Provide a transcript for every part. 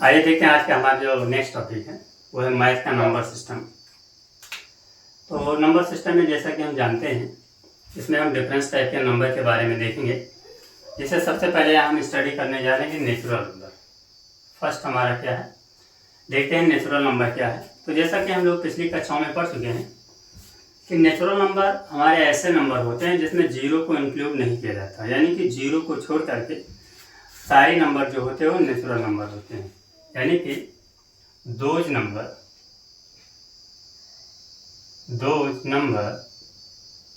आइए देखते हैं आज का हमारा जो नेक्स्ट टॉपिक है वो है मैथ का नंबर सिस्टम। तो नंबर सिस्टम में जैसा कि हम जानते हैं इसमें हम डिफरेंस टाइप के नंबर के बारे में देखेंगे। जिससे सबसे पहले हम स्टडी करने जा रहे हैं कि नेचुरल नंबर। फर्स्ट हमारा क्या है, देखते हैं नेचुरल नंबर क्या है। तो जैसा कि हम लोग पिछली कक्षाओं में पढ़ चुके हैं कि नेचुरल नंबर हमारे ऐसे नंबर होते हैं जिसमें जीरो को इंक्लूड नहीं किया जाता, यानी कि जीरो को छोड़ करके सारे नंबर जो होते हैं वो नेचुरल नंबर होते हैं। यानी कि those number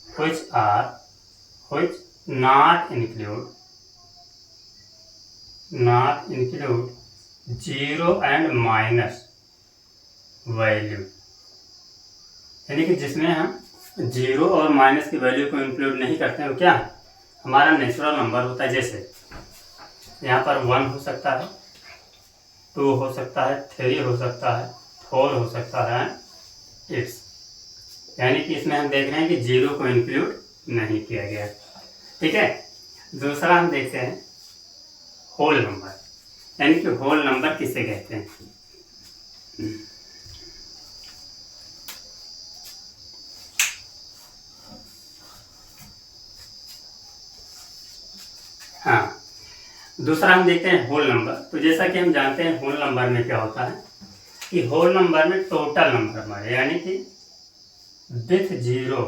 which not include zero and minus value, यानी कि जिसमें हम जीरो और माइनस की वैल्यू को इंक्लूड नहीं करते हैं वो क्या हमारा नेचुरल नंबर होता है। जैसे यहाँ पर 1 हो सकता है, 2 हो सकता है, 3 हो सकता है, 4 हो सकता है, 8। यानी कि इसमें हम देख रहे हैं कि जीरो को इंक्लूड नहीं किया गया। ठीक है। दूसरा हम देखते हैं होल नंबर, यानी कि होल नंबर किसे कहते हैं। हाँ, दूसरा हम देखते हैं होल नंबर। तो जैसा कि हम जानते हैं होल नंबर में क्या होता है कि होल नंबर में टोटल नंबर हमारे, यानी कि with zero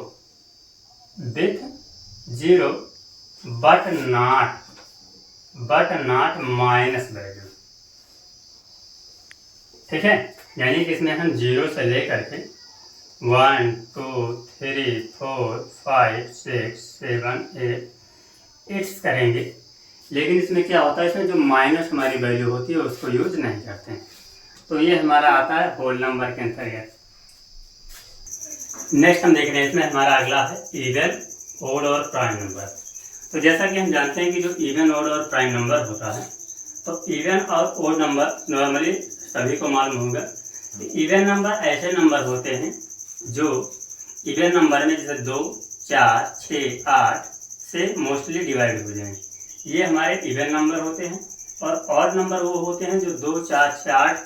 but not minus value. ठीक है। यानी कि इसमें हम जीरो से लेकर के 1 2 3 4 5 6 7 8 करेंगे, लेकिन इसमें क्या होता है, इसमें जो माइनस हमारी वैल्यू होती है उसको यूज नहीं करते हैं। तो ये हमारा आता है होल नंबर के अंतर्गत। नेक्स्ट हम देख रहे हैं इसमें हमारा अगला है इवन, ओड और प्राइम नंबर। तो जैसा कि हम जानते हैं कि जो इवन, ओड और प्राइम नंबर होता है, तो इवन और ओड नंबर नॉर्मली सभी को मालूम होगा कि इवन नंबर ऐसे नंबर होते हैं जो इवन नंबर में जैसे 2 4 6 8 से मोस्टली डिवाइड हो जाएंगे, ये हमारे इवन नंबर होते हैं। और ऑड नंबर वो होते हैं जो 2 4 6 8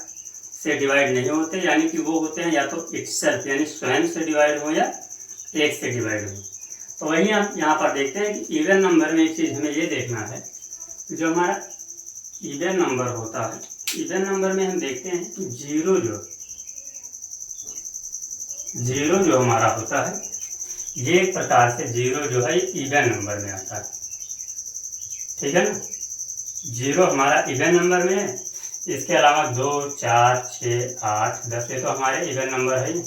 से डिवाइड नहीं होते, यानी कि वो होते हैं या तो इटसेल्फ यानी स्वयं से डिवाइड हो या 1 से डिवाइड हो। तो वही आप यहाँ पर देखते हैं कि इवन नंबर में एक चीज़ हमें ये देखना है, जो हमारा इवन नंबर होता है, इवन नंबर में हम देखते हैं कि जीरो जो हमारा होता है, ये एक प्रकार से जीरो जो है इवन नंबर में आता है। ठीक है ना, जीरो हमारा इवन नंबर में है। इसके अलावा 2 4 6 8 10 ये तो हमारे इवन नंबर है ही।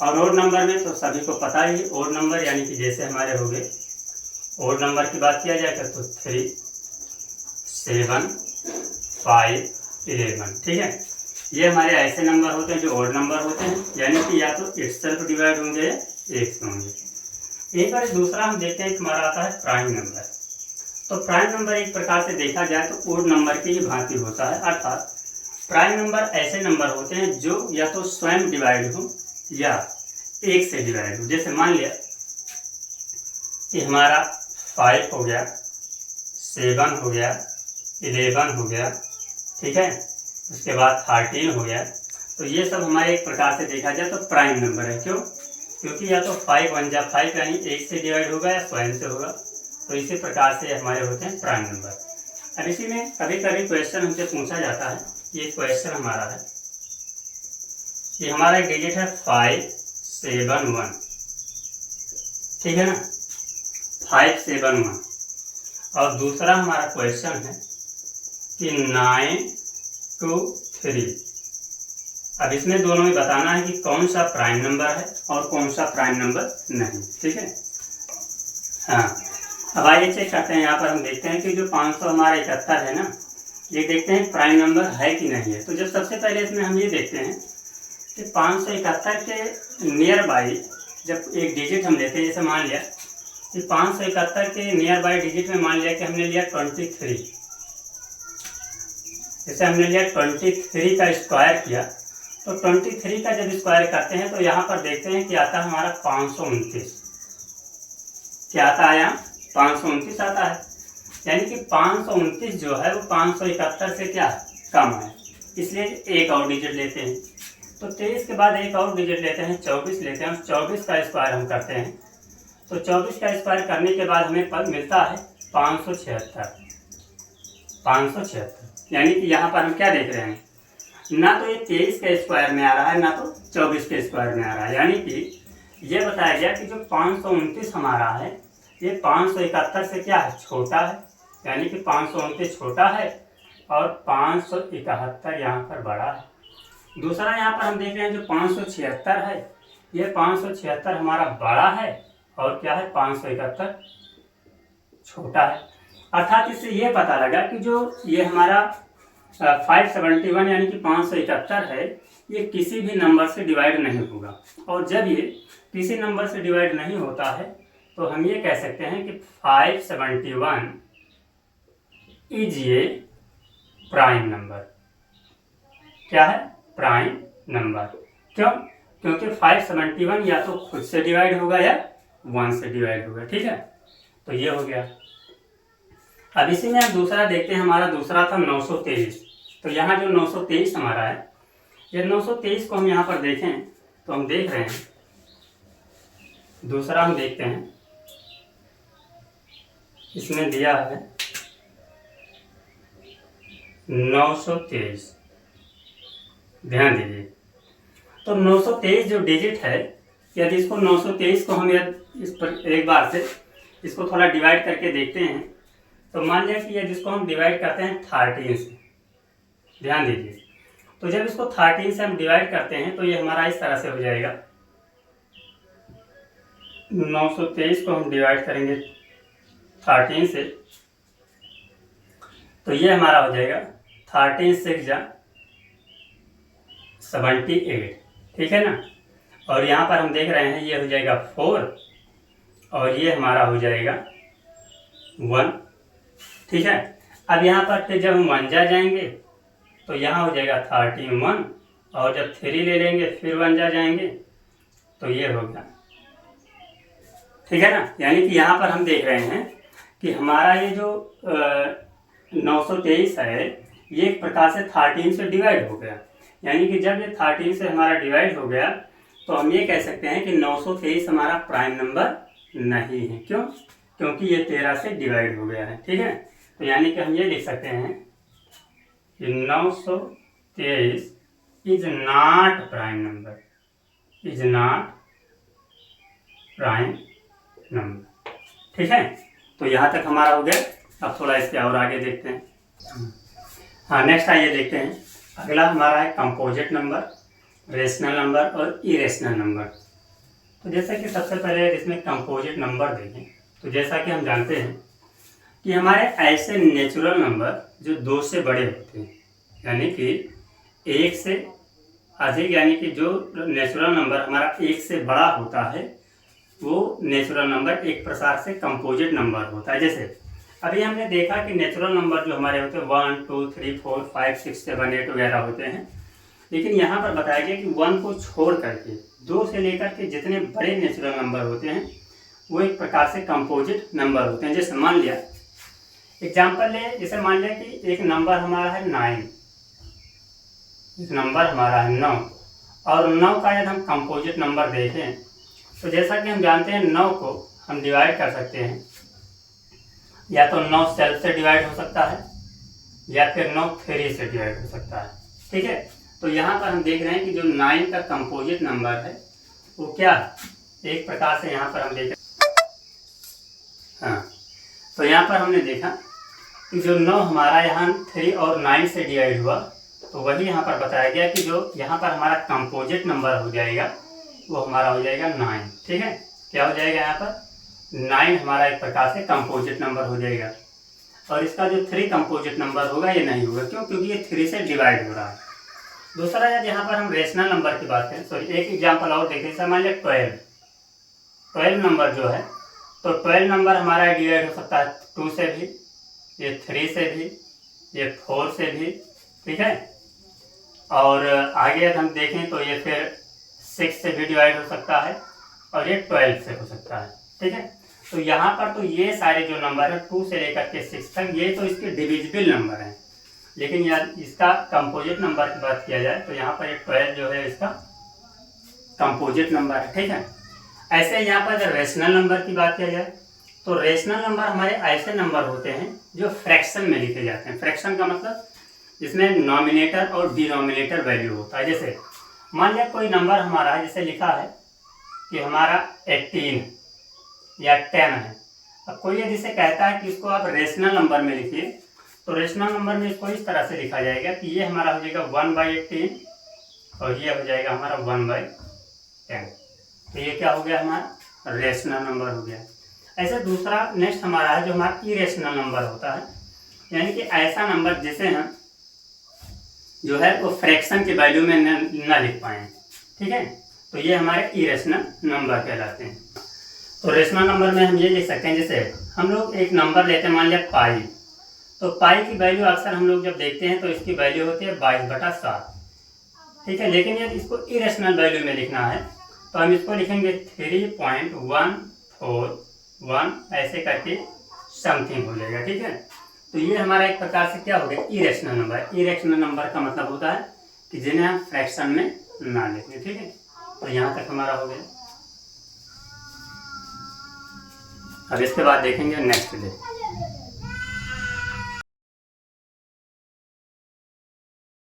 और ओड नंबर में तो सभी को पता ही, ओड नंबर यानी कि जैसे हमारे हो गए, ओड नंबर की बात किया जाएगा तो 3 7 5 11। ठीक है। ये हमारे ऐसे नंबर होते हैं जो ओड नंबर होते हैं, यानी कि या तो इटसेल्फ डिवाइड होंगे या 1 से होंगे। एक बार दूसरा हम देखते हैं कि हमारा आता है प्राइम नंबर। तो प्राइम नंबर एक प्रकार से देखा जाए तो ओड नंबर की ही भांति होता है, अर्थात प्राइम नंबर ऐसे नंबर होते हैं जो या तो स्वयं डिवाइड हो या 1 से डिवाइड हो। जैसे मान लिया कि हमारा 5 हो गया, 7 हो गया, 11 हो गया, ठीक है, उसके बाद 13 हो गया। तो ये सब हमारे एक प्रकार से देखा जाए तो प्राइम नंबर है। क्यों? क्योंकि या तो 5 1 जा 5 यानी 1 से डिवाइड होगा या स्वयं से होगा। तो इसी प्रकार से हमारे होते हैं प्राइम नंबर। अब इसी में कभी कभी क्वेश्चन हमसे पूछा जाता है, ये क्वेश्चन हमारा है, ये हमारा एक डिजिट है 5 7 1। ठीक है ना, 5 7 1। और दूसरा हमारा क्वेश्चन है कि 9 2 3। अब इसमें दोनों में बताना है कि कौन सा प्राइम नंबर है और कौन सा प्राइम नंबर नहीं। ठीक है। हाँ, अब आइए चेक करते हैं। यहाँ पर हम देखते हैं कि जो 571 है ना, ये देखते हैं प्राइम नंबर है कि नहीं है। तो जब सबसे पहले इसमें हम ये देखते हैं कि 571 के नियर बाई जब एक डिजिट हम लेते हैं, जैसे मान लिया कि 571 के नियर बाई डिजिट में मान लिया कि हमने लिया 23। जैसे हमने लिया 23 का स्क्वायर किया, तो 23 का जब स्क्वायर करते हैं तो यहाँ पर देखते हैं कि आता है हमारा 529। क्या आता है यहाँ? 529 आता है। यानी कि 529 जो है वो 571 से क्या कम है, इसलिए एक और डिजिट लेते हैं। तो 23 के बाद एक और डिजिट लेते हैं, 24 लेते हैं, 24 का स्क्वायर हम करते हैं। तो 24 का स्क्वायर करने के बाद हमें पद मिलता है 576। यानी कि यहाँ पर हम क्या देख रहे हैं, ना तो ये 23 के स्क्वायर में आ रहा है, ना तो 24 के स्क्वायर में आ रहा है। यानी कि ये बताया गया कि जो 529 हमारा है ये 571 से क्या है, छोटा है। यानी कि 529 छोटा है और 571 यहाँ पर बड़ा है। दूसरा यहाँ पर हम देख रहे हैं जो 576 है, ये 576 हमारा बड़ा है और क्या है, 571 छोटा है। अर्थात इससे ये पता लगा कि जो ये हमारा 571 यानी कि 571 है, ये किसी भी नंबर से डिवाइड नहीं होगा। और जब ये किसी नंबर से डिवाइड नहीं होता है तो हम ये कह सकते हैं कि 571 इज ए प्राइम नंबर। क्या है, प्राइम नंबर। क्यों? क्योंकि 571 या तो खुद से डिवाइड होगा या 1 से डिवाइड होगा। ठीक है, तो ये हो गया। अब इसी में हम दूसरा देखते हैं, हमारा दूसरा था 923। तो यहाँ जो 923 हमारा है, ये 923 को हम यहाँ पर देखें तो हम देख रहे हैं, दूसरा हम देखते हैं, इसमें दिया है 923। ध्यान दीजिए, तो 923 जो डिजिट है, यदि इसको 923 को हम इस पर एक बार से इसको थोड़ा डिवाइड करके देखते हैं, तो मान लिया कि यदि इसको हम डिवाइड करते हैं 13 से, ध्यान दीजिए, तो जब इसको 13 से हम डिवाइड करते हैं तो ये हमारा इस तरह से हो जाएगा। 923 को हम डिवाइड करेंगे 13 से, तो ये हमारा हो जाएगा 13 6 जा 78। ठीक है ना। और यहाँ पर हम देख रहे हैं ये हो जाएगा 4 और ये हमारा हो जाएगा 1। ठीक है, अब यहाँ पर फिर जब हम 1 जा जाएंगे तो यहाँ हो जाएगा 31 और जब 3 ले लेंगे फिर 1 जा जाएंगे तो ये हो गया। ठीक है ना। यानी कि यहाँ पर हम देख रहे हैं कि हमारा ये जो 923 है ये एक प्रकार से 13 से डिवाइड हो गया। यानी कि जब ये 13 से हमारा डिवाइड हो गया तो हम ये कह सकते हैं कि 923 हमारा प्राइम नंबर नहीं है। क्यों? क्योंकि ये 13 से डिवाइड हो गया है। ठीक है, तो यानी कि हम ये लिख सकते हैं कि 923 is not prime number, is not prime number. ठीक है, तो यहाँ तक हमारा हो गया। अब थोड़ा इसके और आगे देखते हैं। हाँ, नेक्स्ट आइए देखते हैं। अगला हमारा है कंपोजिट नंबर, रेशनल नंबर और इरेशनल नंबर। तो जैसा कि सबसे पहले इसमें कंपोजिट नंबर देखें, तो जैसा कि हम जानते हैं कि हमारे ऐसे नेचुरल नंबर जो 2 से बड़े होते हैं, यानी कि 1 से अधिक, यानी कि जो नेचुरल नंबर हमारा 1 से बड़ा होता है वो नेचुरल नंबर एक प्रकार से कंपोजिट नंबर होता है। जैसे अभी हमने देखा कि नेचुरल नंबर जो हमारे होते हैं 1 2 3 4 5 6 7 8 वगैरह होते हैं, लेकिन यहाँ पर बताया गया कि 1 को छोड़ करके 2 से लेकर के जितने बड़े नेचुरल नंबर होते हैं वो एक प्रकार से कंपोजिट नंबर होते हैं। जैसे मान लिया, एग्जाम्पल ले, जैसे मान लिया कि एक नंबर हमारा है 9, एक नंबर हमारा है 9 और 9 का यदि हम कंपोजिट नंबर देखें तो जैसा कि हम जानते हैं 9 को हम डिवाइड कर सकते हैं, या तो 9 सेल्फ से डिवाइड हो सकता है या फिर 9 3 से डिवाइड हो सकता है। ठीक है, तो यहाँ पर हम देख रहे हैं कि जो 9 का कंपोजिट नंबर है वो क्या है, एक प्रकार से यहाँ पर हम देख, हाँ, तो यहाँ पर हमने देखा कि जो 9 हमारा यहाँ 3 और 9 से डिवाइड हुआ, तो वही यहाँ पर बताया गया कि जो यहाँ पर हमारा कंपोजिट नंबर हो जाएगा वो हमारा हो जाएगा 9। ठीक है, क्या हो जाएगा यहाँ पर 9 हमारा एक प्रकार से कंपोजिट नंबर हो जाएगा। और इसका जो 3 कंपोजिट नंबर होगा ये नहीं होगा। क्यों? क्योंकि ये 3 से डिवाइड हो रहा है। दूसरा यदि यहाँ पर हम रेशनल नंबर की बात करें, सॉरी एक एग्जांपल और देखें, जैसे मान लिया 12 नंबर जो है, तो 12 नंबर हमारा डिवाइड हो सकता है 2 से भी, ये 3 से भी, ये 4 से भी। ठीक है, और आगे यदि हम देखें तो ये फिर 6 से भी डिवाइड हो सकता है और ये 12 से हो सकता है। ठीक है, तो यहाँ पर तो ये सारे जो नंबर है 2 से लेकर के 6 तक ये तो इसके डिविजिबल नंबर हैं, लेकिन यार इसका कंपोजिट नंबर की बात किया जाए तो यहाँ पर एक 12 जो है इसका कंपोजिट नंबर है। ठीक है, ऐसे यहाँ पर अगर रेशनल नंबर की बात किया जाए तो रेशनल नंबर हमारे ऐसे नंबर होते हैं जो फ्रैक्शन में लिखे जाते हैं। फ्रैक्शन का मतलब जिसमें नॉमिनेटर और डिनोमिनेटर वैल्यू होता है। जैसे मान लिया कोई नंबर हमारा है, जैसे लिखा है कि हमारा 18 या 10 है। अब कोई यदि से कहता है कि इसको आप रेशनल नंबर में लिखिए, तो रेशनल नंबर में इसको इस तरह से लिखा जाएगा कि ये हमारा हो जाएगा 1/18 और ये हो जाएगा हमारा 1/10। तो ये क्या हो गया, हमारा रेशनल नंबर हो गया। ऐसे दूसरा नेक्स्ट हमारा है जो हमारा इरेशनल नंबर होता है, यानी कि ऐसा नंबर जिसे हम जो है वो फ्रैक्शन के वैल्यू में न लिख पाए। ठीक है, तो ये हमारे इरेशनल नंबर कहलाते हैं। तो रेशनल नंबर में हम ये लिख सकते हैं, जैसे हम लोग एक नंबर लेते हैं, मान लिया पाई। तो पाई की वैल्यू अक्सर हम लोग जब देखते हैं तो इसकी वैल्यू होती है 22/7। ठीक है, लेकिन यदि इसको इरेशनल वैल्यू में लिखना है तो हम इसको लिखेंगे 3.141 ऐसे करके समथिंग हो जाएगा। ठीक है, तो ये हमारा एक प्रकार से क्या हो गया, इरेशनल नंबर। इरेशनल नंबर का मतलब होता है कि जिन्हें हम फ्रैक्शन में ना लिखें। ठीक है, तो यहाँ तक हमारा हो गया। अब इसके बाद देखेंगे नेक्स्ट डे।